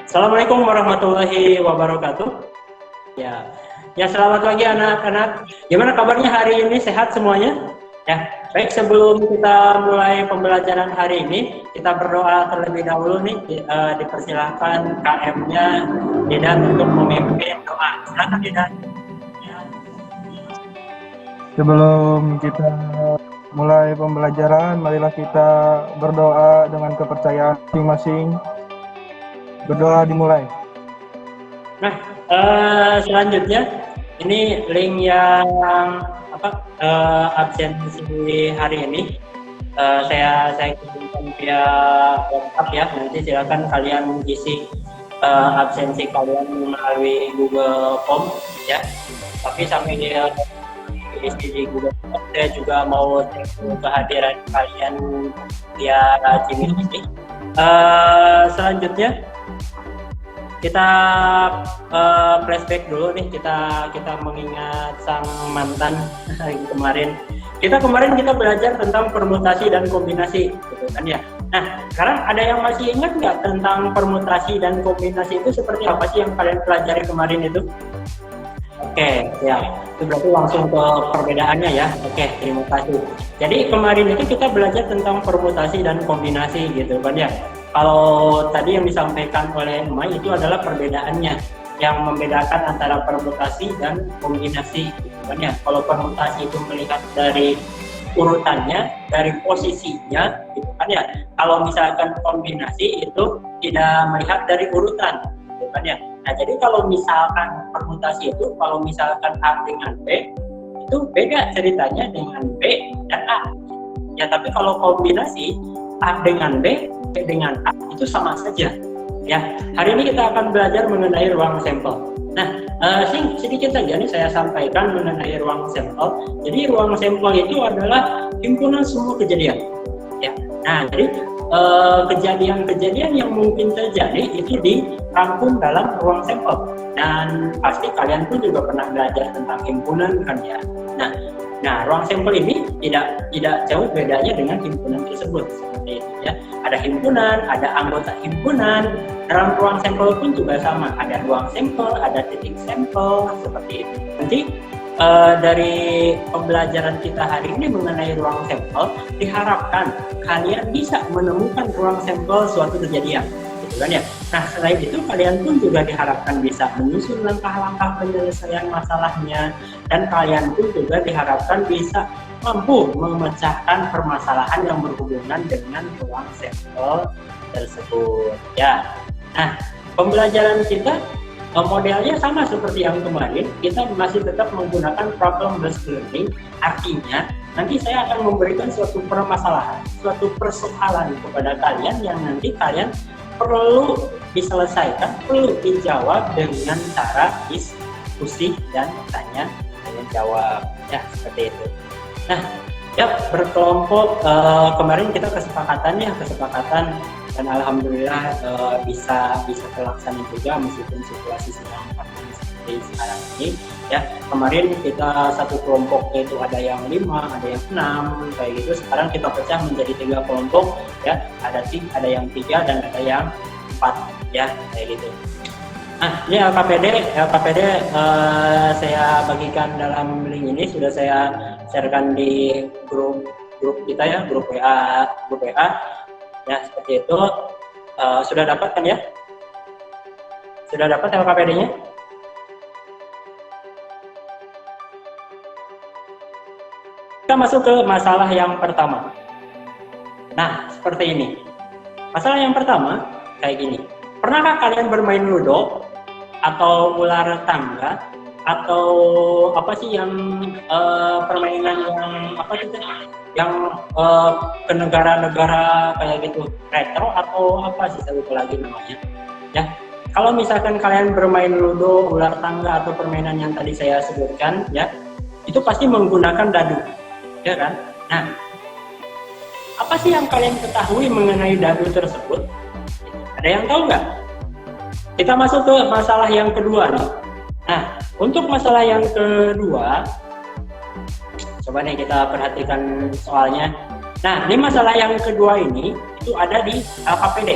Assalamualaikum warahmatullahi wabarakatuh. Ya, selamat pagi anak-anak. Gimana kabarnya hari ini? Sehat semuanya? Ya, baik sebelum kita mulai pembelajaran hari ini, kita berdoa terlebih dahulu nih. Dipersilahkan KM-nya Didan untuk memimpin doa. Silakan Didan. Sebelum kita mulai pembelajaran, marilah kita berdoa dengan kepercayaan masing-masing. Berdoa dimulai. Nah, selanjutnya ini link yang absensi hari ini saya kirimkan via WhatsApp ya. Nanti silakan kalian isi absensi kalian melalui Google Form ya. Tapi sampai dia isi di Google Form, saya juga mau cek kehadiran kalian via Gmail ini. Selanjutnya kita flashback dulu nih, kita mengingat sang mantan kemarin. Kita belajar tentang permutasi dan kombinasi, gitu kan ya. Nah, sekarang ada yang masih ingat nggak tentang permutasi dan kombinasi itu seperti apa sih yang kalian pelajari kemarin itu? Oke, ya, itu berarti langsung ke perbedaannya ya. Oke, terima kasih. Jadi kemarin itu kita belajar tentang permutasi dan kombinasi, gitu kan ya. Kalau tadi yang disampaikan oleh Mai itu adalah perbedaannya, yang membedakan antara permutasi dan kombinasi, gitu kan ya. Kalau permutasi itu melihat dari urutannya, dari posisinya, gitu kan ya. Kalau misalkan kombinasi itu tidak melihat dari urutan, gitu kan ya. Nah, jadi kalau misalkan permutasi itu, kalau misalkan A dengan B, itu beda ceritanya dengan B dan A. Ya, tapi kalau kombinasi A dengan B dengan A itu sama saja. Ya, hari ini kita akan belajar mengenai ruang sampel. Nah, sedikit saja nih saya sampaikan mengenai ruang sampel. Jadi ruang sampel itu adalah himpunan semua kejadian. Ya, nah jadi kejadian-kejadian yang mungkin terjadi itu dirangkum dalam ruang sampel. Dan pasti kalian pun juga pernah belajar tentang himpunan kan ya. Nah, ruang sampel ini tidak jauh bedanya dengan himpunan tersebut seperti itu ya. Ada himpunan, ada anggota himpunan. Dalam ruang sampel pun juga sama. Ada ruang sampel, ada titik sampel seperti itu. Nanti dari pembelajaran kita hari ini mengenai ruang sampel, diharapkan kalian bisa menemukan ruang sampel suatu kejadian, gitu kan ya. Nah, selain itu kalian pun juga diharapkan bisa menyusun langkah-langkah penyelesaian masalahnya, dan kalian pun juga diharapkan bisa mampu memecahkan permasalahan yang berhubungan dengan ruang sampel tersebut ya. Nah, pembelajaran kita modelnya sama seperti yang kemarin, kita masih tetap menggunakan problem based learning. Artinya nanti saya akan memberikan suatu permasalahan, suatu persoalan kepada kalian yang nanti kalian perlu diselesaikan, perlu dijawab dengan cara diskusi dan tanya dan jawab ya, seperti itu. Nah, ya berkelompok kemarin kita kesepakatan dan alhamdulillah bisa terlaksana juga meskipun situasi sedang pandemi seperti sekarang ini ya. Kemarin kita satu kelompok itu ada yang 5, ada yang 6 kayak gitu. Sekarang kita pecah menjadi 3 kelompok ya, ada yang 3 dan ada yang 4 ya, kayak gitu. Nah, ini LKPD saya bagikan dalam link ini, sudah saya sharekan di grup kita ya, grup WA ya, seperti itu. Sudah dapat kan ya? Sudah dapat LKPD-nya? Kita masuk ke masalah yang pertama. Nah, seperti ini. Masalah yang pertama kayak gini. Pernahkah kalian bermain ludo atau ular tangga atau apa sih yang permainan yang apa gitu? Yang ke negara-negara kayak gitu, retro atau apa sih, saya lupa lagi namanya ya. Kalau misalkan kalian bermain ludo, ular tangga atau permainan yang tadi saya sebutkan ya, itu pasti menggunakan dadu ya kan. Nah, apa sih yang kalian ketahui mengenai dadu tersebut? Ada yang tahu nggak? Kita masuk ke masalah yang kedua nih. Nah, untuk masalah yang kedua, coba nih kita perhatikan soalnya. Nah, ini masalah yang kedua ini itu ada di LKPD.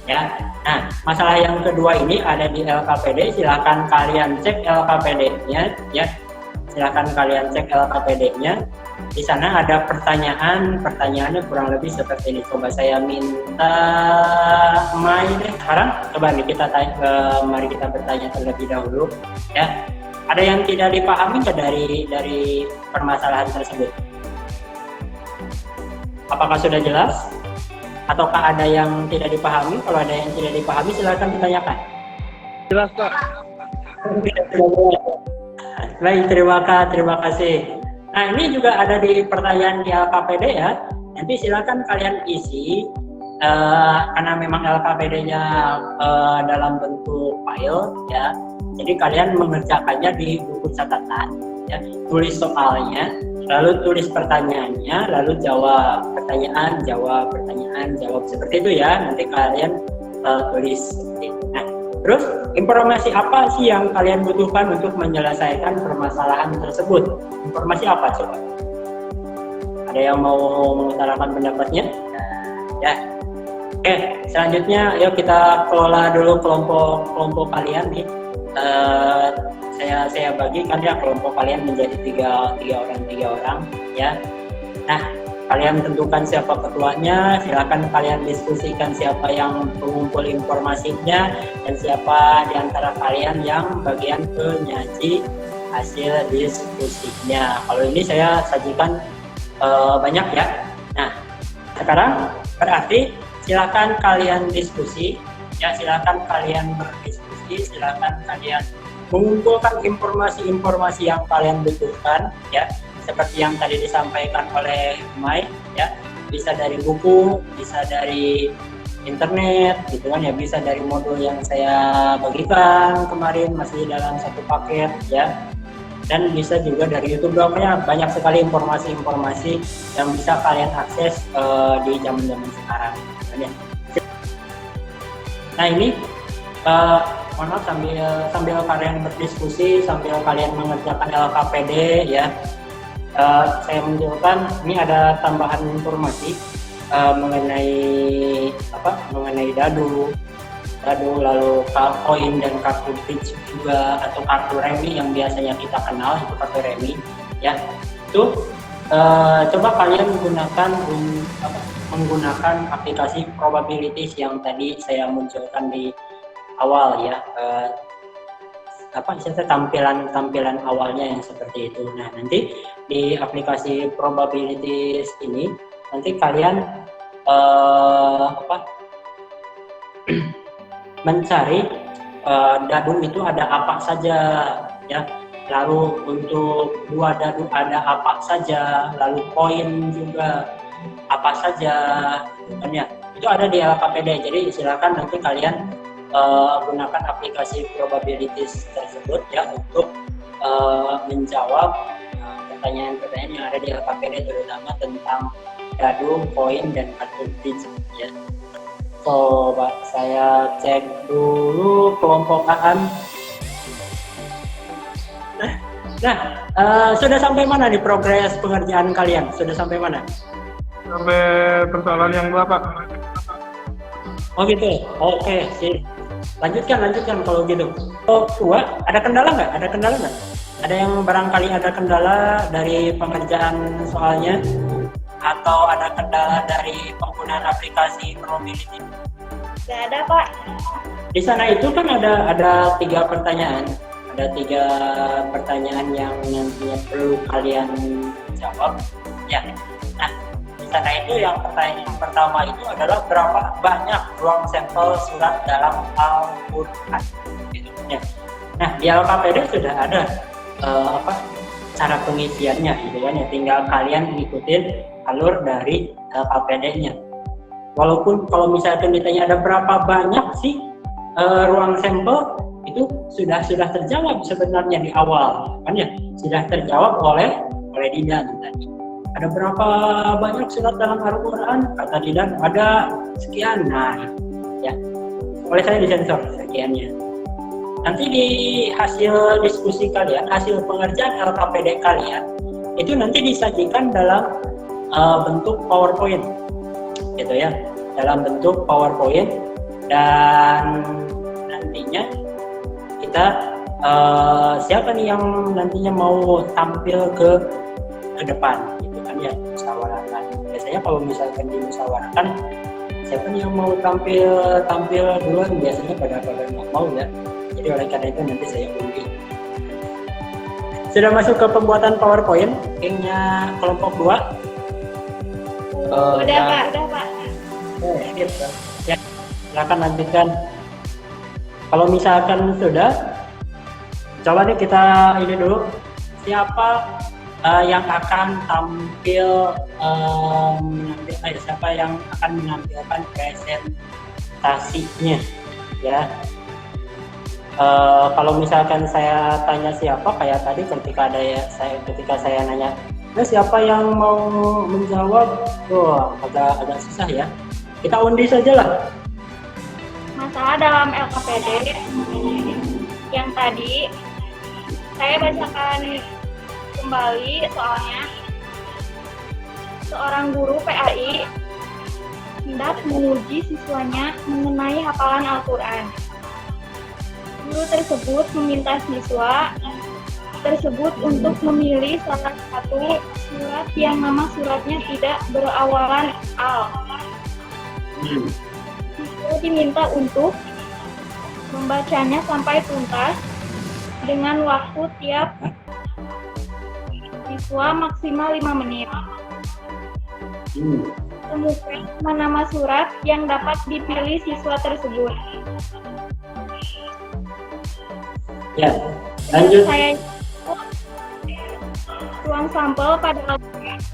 ya. Nah, masalah yang kedua ini ada di LKPD, silakan kalian cek LKPD-nya ya. Silakan kalian cek LKPD-nya. Di sana ada pertanyaannya kurang lebih seperti ini. Coba saya minta Mai deh sekarang. Coba nih kita mari kita bertanya terlebih dahulu ya. Ada yang tidak dipahami nggak dari permasalahan tersebut? Apakah sudah jelas? Ataukah ada yang tidak dipahami? Kalau ada yang tidak dipahami, silakan ditanyakan. Jelas, Pak. Baik, terima kasih. Nah, ini juga ada di pertanyaan di LKPD ya. Nanti silakan kalian isi karena memang LKPD-nya dalam bentuk file ya. Jadi kalian mengerjakannya di buku catatan ya. Tulis soalnya, lalu tulis pertanyaannya, lalu jawab pertanyaan, jawab seperti itu ya. Nanti kalian tulis seperti itu. Nah, terus informasi apa sih yang kalian butuhkan untuk menyelesaikan permasalahan tersebut? Informasi apa coba? Ada yang mau mengutarakan pendapatnya? Ya. Oke, selanjutnya yuk kita kelola dulu kelompok kalian nih. Saya bagikan ya kelompok kalian menjadi tiga orang ya. Nah, kalian tentukan siapa ketuanya, silakan kalian diskusikan siapa yang pengumpul informasinya dan siapa di antara kalian yang bagian penyaji hasil diskusinya. Kalau ini saya sajikan banyak ya. Nah, sekarang berarti silakan kalian diskusi ya, silakan kalian berdiskusi, silakan kalian mengumpulkan informasi-informasi yang kalian butuhkan ya, seperti yang tadi disampaikan oleh Mai ya, bisa dari buku, bisa dari internet gitu kan ya, bisa dari modul yang saya bagikan kemarin masih dalam satu paket ya, dan bisa juga dari YouTube. Doanya banyak sekali informasi-informasi yang bisa kalian akses di zaman sekarang ya. Nah ini mohon maaf sambil kalian berdiskusi, sambil kalian mengerjakan LKPD ya, saya menunjukkan ini ada tambahan informasi mengenai dadu, lalu koin dan kartu pitch juga, atau kartu remi yang biasanya kita kenal itu kartu remi ya. Itu coba kalian menggunakan aplikasi probabilities yang tadi saya munculkan di awal ya, tampilan awalnya yang seperti itu. Nah, nanti di aplikasi probabilities ini nanti kalian mencari dadu itu ada apa saja ya, lalu untuk 2 dadu ada apa saja, lalu koin juga apa saja kan ya, itu ada di LKPD. Jadi silakan nanti kalian gunakan aplikasi probabilities tersebut ya untuk menjawab pertanyaan-pertanyaan yang ada di LKPD, terutama tentang dadu, koin, dan kartu pitch ya. Coba saya cek dulu kelompokan. Nah, sudah sampai mana nih progres pengerjaan kalian? Sudah sampai mana? Sampai persoalan yang 2, Pak. Oh gitu. Oke, sih. Lanjutkan kalau gitu. Oh, 2, ada kendala nggak? Ada yang barangkali ada kendala dari pengerjaan soalnya, atau ada kendala dari penggunaan aplikasi probability? Nggak ada, Pak. Di sana itu kan ada 3 pertanyaan. Ada 3 pertanyaan yang nantinya perlu kalian jawab. Ya. Nah, di sana itu yang pertanyaan pertama itu adalah berapa banyak ruang sampel surat dalam Al-Quran. Gitu, ya. Nah, di LKPD sudah ada cara pengisiannya gitu kan ya, tinggal kalian ngikutin alur dari LKPD-nya. Walaupun kalau misalkan ditanya ada berapa banyak sih ruang sampel, itu sudah terjawab sebenarnya di awal kan ya, sudah terjawab oleh Didan tadi. Ada berapa banyak surat dalam Al-Quran? Kata Didan ada sekian. Nah ya, oleh saya disensor sekiannya. Nanti di hasil diskusi kalian, hasil pengerjaan LKPD kalian itu nanti disajikan dalam bentuk PowerPoint gitu ya, dalam bentuk PowerPoint. Dan nantinya kita siapa nih yang nantinya mau tampil ke depan gitu kan ya, musyawarahkan. Biasanya kalau misalkan dimusyawarahkan, siapa nih yang mau tampil duluan, biasanya pada nggak mau ya. Jadi oleh karena itu nanti saya undi. Sudah masuk ke pembuatan PowerPoint, kayaknya kelompok 2. Udah Pak. Gitu. Ya, silakan lanjutkan. Kalau misalkan sudah, coba nih kita ini dulu, siapa yang akan tampil siapa yang akan menampilkan presentasinya ya. Kalau misalkan saya tanya siapa, kayak tadi ketika saya nanya siapa yang mau menjawab, agak susah ya. Kita undi saja lah. Masalah dalam LKPD yang tadi saya bacakan kembali soalnya. Seorang guru PAI hendak menguji siswanya mengenai hafalan Al-Quran. Guru tersebut meminta siswa tersebut untuk memilih salah satu surat yang nama suratnya tidak berawalan al. Siswa diminta untuk membacanya sampai tuntas dengan waktu tiap siswa maksimal 5 menit. Temukan nama surat yang dapat dipilih siswa tersebut. Ya, lanjut. Ruang sampel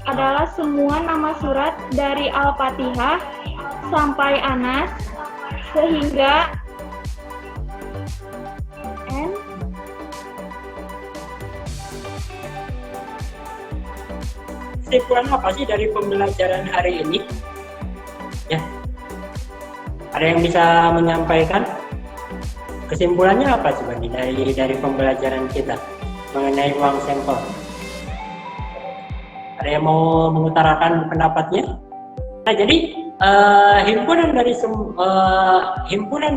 adalah semua nama surat dari Al-Fatihah sampai Anas sehingga N. Kesimpulan apa sih dari pembelajaran hari ini? Ya, ada yang bisa menyampaikan? Kesimpulannya apa coba nih dari pembelajaran kita mengenai ruang sampel? Ada yang mau mengutarakan pendapatnya? Nah, jadi himpunan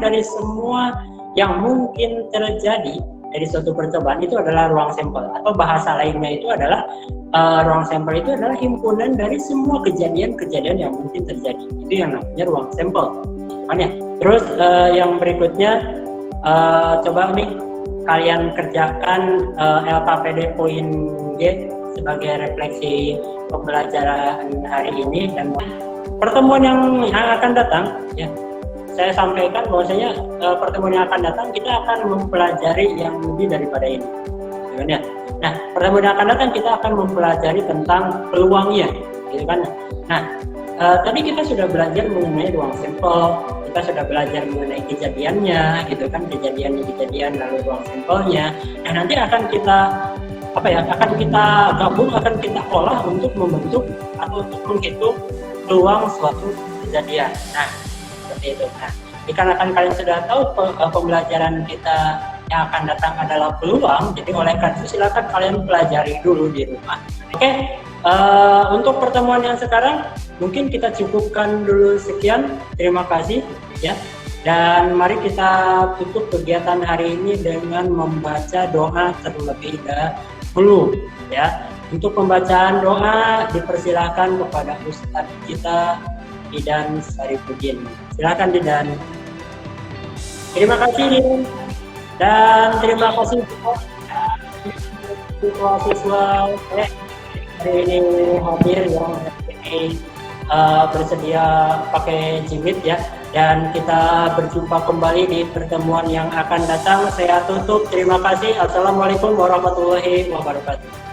dari semua yang mungkin terjadi dari suatu percobaan itu adalah ruang sampel, atau bahasa lainnya itu adalah ruang sampel itu adalah himpunan dari semua kejadian-kejadian yang mungkin terjadi. Itu yang namanya ruang sampel. Makanya, terus yang berikutnya coba nih kalian kerjakan LKPD poin G sebagai refleksi pembelajaran hari ini, dan pertemuan yang akan datang ya, saya sampaikan bahwasanya pertemuan yang akan datang kita akan mempelajari yang lebih daripada ini ya. Nah, pertemuan yang akan datang kita akan mempelajari tentang peluangnya gitu kan. Nah, tadi kita sudah belajar mengenai ruang sampel, kita sudah belajar mengenai kejadiannya gitu kan, kejadian lalu ruang sampelnya. Nah, nanti akan kita akan kita gabung, akan kita olah untuk membentuk atau untuk menghitung peluang suatu kejadian. Nah, seperti itu. Nah, dikarenakan kalian sudah tahu pembelajaran kita yang akan datang adalah peluang, jadi oleh karena itu silakan kalian pelajari dulu di rumah. Oke, untuk pertemuan yang sekarang mungkin kita cukupkan dulu sekian. Terima kasih ya. Dan mari kita tutup kegiatan hari ini dengan membaca doa terlebih dahulu ya. Untuk pembacaan doa dipersilakan kepada Ustadz kita Didan Sarifudin. Silakan Didan. Terima kasih Didan. Dan terima kasih siswa-siswa hari ini hadir yang bersedia pakai jimit ya. Dan kita berjumpa kembali di pertemuan yang akan datang. Saya tutup. Terima kasih. Assalamualaikum warahmatullahi wabarakatuh.